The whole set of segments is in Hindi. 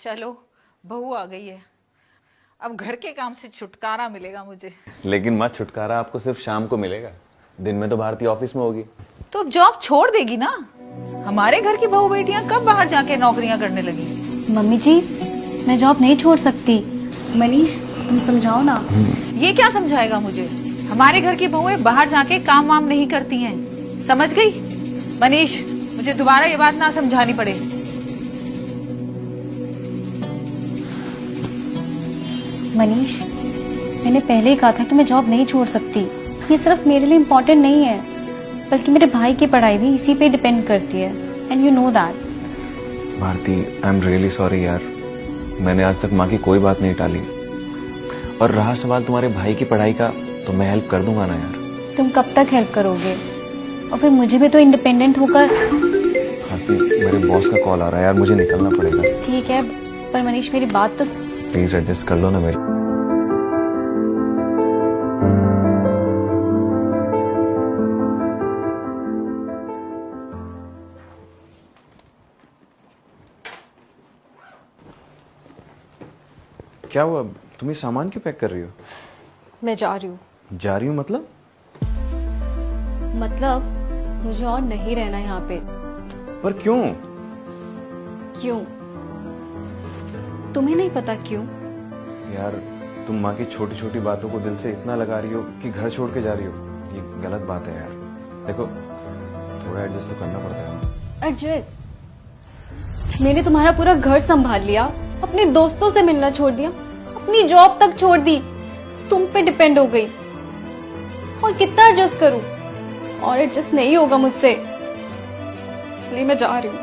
चलो बहू आ गई है, अब घर के काम से छुटकारा मिलेगा मुझे। लेकिन माँ, छुटकारा आपको सिर्फ शाम को मिलेगा, दिन में तो भारती ऑफिस में होगी। तो अब जॉब छोड़ देगी ना। हमारे घर की बहू बेटियां कब बाहर जाके नौकरियां करने लगी। मम्मी जी, मैं जॉब नहीं छोड़ सकती। मनीष, तुम समझाओ ना। ये क्या समझाएगा मुझे? हमारे घर की बहुएं बाहर जाके काम वाम नहीं करती हैं, समझ गई? मनीष, मुझे दोबारा ये बात ना समझानी पड़े। मनीष, मैंने पहले ही कहा था कि मैं जॉब नहीं छोड़ सकती। ये सिर्फ मेरे लिए इम्पोर्टेंट नहीं है, बल्कि मेरे भाई की पढ़ाई भी इसी पे डिपेंड करती है, and you know that. Bharti, I am really sorry यार, मैंने आज तक माँ की कोई बात नहीं टाली। और रहा सवाल तुम्हारे भाई की पढ़ाई का, तो मैं हेल्प कर दूंगा ना यार। तुम कब तक हेल्प करोगे? और फिर मुझे भी तो इंडिपेंडेंट होकर। भारती, मेरे बॉस का कॉल आ रहा है यार, मुझे निकलना पड़ेगा। ठीक है, पर मनीष मेरी बात तो। प्लीज एडजस्ट कर लो ना मेरी। क्या हुआ? तुम ये सामान क्यों पैक कर रही हो? मैं जा रही हूँ। जा रही हूँ मतलब? मतलब मुझे और नहीं रहना यहाँ पे। पर क्यों? क्यों? तुम्हें नहीं पता क्यों? यार, तुम माँ की छोटी छोटी बातों को दिल से इतना लगा रही हो कि घर छोड़ के जा रही हो। ये गलत बात है यार। देखो, थोड़ा एडजस्ट तो करना पड़ता है। एडजस्ट? मैंने तुम्हारा पूरा घर संभाल लिया, अपने दोस्तों से मिलना छोड़ दिया, अपनी जॉब तक छोड़ दी, तुम पे डिपेंड हो गई। और कितना एडजस्ट करूं? और एडजस्ट नहीं होगा मुझसे, इसलिए मैं जा रही हूँ।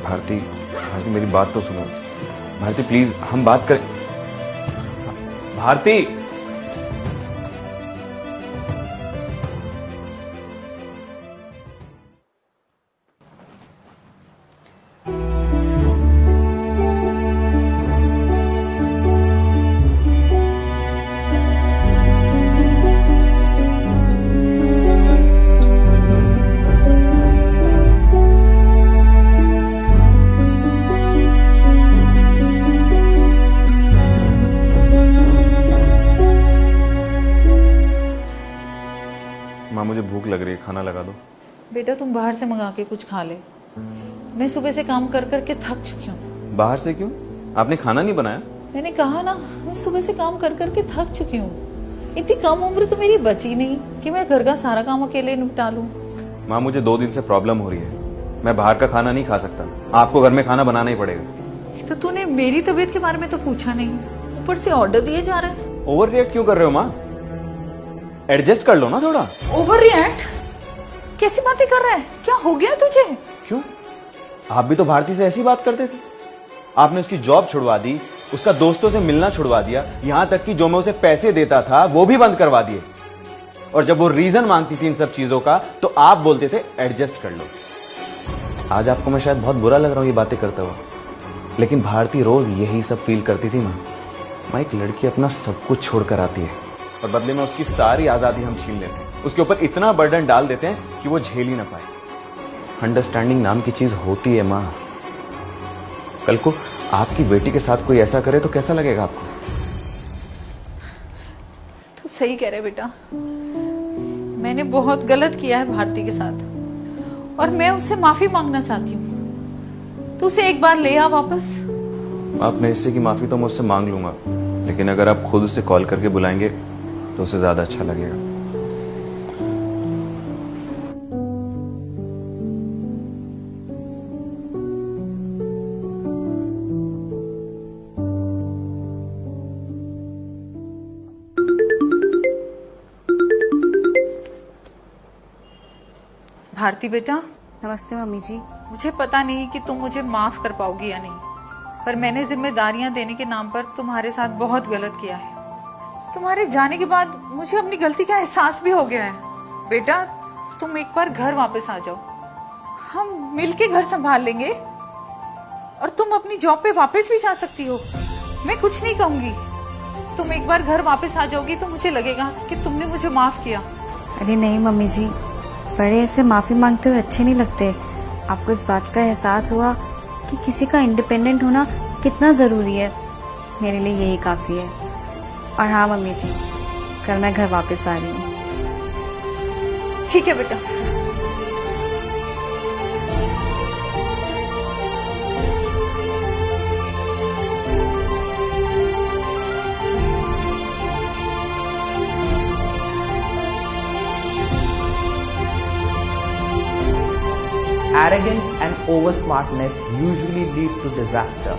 भारती, भारती मेरी बात तो सुनो। भारती प्लीज, हम बात कर। भारती, माँ मुझे भूख लग रही है, खाना लगा दो। बेटा तुम बाहर से मंगा के कुछ खा ले, मैं सुबह से काम कर करके थक चुकी हूँ। बाहर से क्यों? आपने खाना नहीं बनाया? मैंने कहा ना, मैं सुबह से काम कर करके थक चुकी हूँ। इतनी कम उम्र तो मेरी बची नहीं कि मैं घर का सारा काम अकेले निपटा लूं। माँ, मुझे 2 दिन से प्रॉब्लम हो रही है, मैं बाहर का खाना नहीं खा सकता, आपको घर में खाना बनाना ही पड़ेगा। तो तूने मेरी तबीयत के बारे में तो पूछा नहीं, ऊपर से ऑर्डर दिए जा रहा है। ओवर रिएक्ट क्यों कर रहे हो माँ? एडजस्ट कर लो ना थोड़ा। Over react? कैसी बातें कर रहा है? क्या हो गया तुझे? क्यों? आप भी तो भारती से ऐसी बात करते थे। आपने उसकी जॉब छुड़वा दी, उसका दोस्तों से मिलना छुड़वा दिया, यहां तक कि जो मैं उसे पैसे देता था वो भी बंद करवा दिए। और जब वो रीजन मांगती थी इन सब चीजों का, तो आप बोलते थे एडजस्ट कर लो। आज आपको मैं शायद बहुत बुरा लग रहा हूं ये बातें करते हुए, लेकिन भारती रोज यही सब फील करती थी। माँ, एक लड़की अपना सब कुछ छोड़कर आती है और बदले में उसकी सारी आजादी हम छीन लेते हैं, उसके ऊपर इतना बर्डन डाल देते हैं कि वो झेल ही ना पाए। अंडरस्टैंडिंग नाम की चीज होती है माँ। कल को आपकी बेटी के साथ कोई ऐसा करे तो कैसा लगेगा आपको? तू सही कह रहे बेटा, मैंने बहुत गलत किया है भारती के साथ, और मैं उससे माफी मांगना चाहती हूँ। तू उसे एक बार ले आ वापस। आपने हिस्से की माफी तो मुझसे मांग लूंगा, लेकिन अगर आप खुद उसे कॉल करके बुलाएंगे तो उसे ज्यादा अच्छा लगेगा। भारती बेटा। नमस्ते मम्मी जी। मुझे पता नहीं कि तुम मुझे माफ कर पाओगी या नहीं, पर मैंने जिम्मेदारियां देने के नाम पर तुम्हारे साथ बहुत गलत किया है। तुम्हारे जाने के बाद मुझे अपनी गलती का एहसास भी हो गया है। बेटा तुम एक बार घर वापस आ जाओ, हम मिलके घर संभाल लेंगे, और तुम अपनी जॉब पे वापस भी जा सकती हो। मैं कुछ नहीं कहूंगी, तुम एक बार घर वापस आ जाओगी तो मुझे लगेगा कि तुमने मुझे माफ किया। अरे नहीं मम्मी जी, बड़े ऐसे माफी मांगते हुए अच्छे नहीं लगते। आपको इस बात का एहसास हुआ कि किसी का इंडिपेंडेंट होना कितना ज़रूरी है, मेरे लिए यही काफ़ी है। और हाँ मम्मी जी, कल मैं घर वापस आ रही हूँ। ठीक है बेटा। Arrogance and oversmartness usually lead to disaster.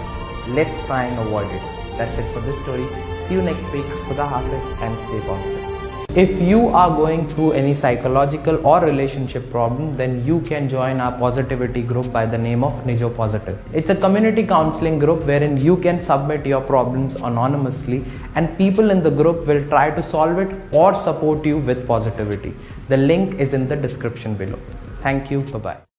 Let's try and avoid it. That's it for this story. See you next week. Khuda Hafiz and stay positive. If you are going through any psychological or relationship problem, then you can join our positivity group by the name of Nijo Positive. It's a community counseling group wherein you can submit your problems anonymously and people in the group will try to solve it or support you with positivity. The link is in the description below. Thank you. Bye-bye.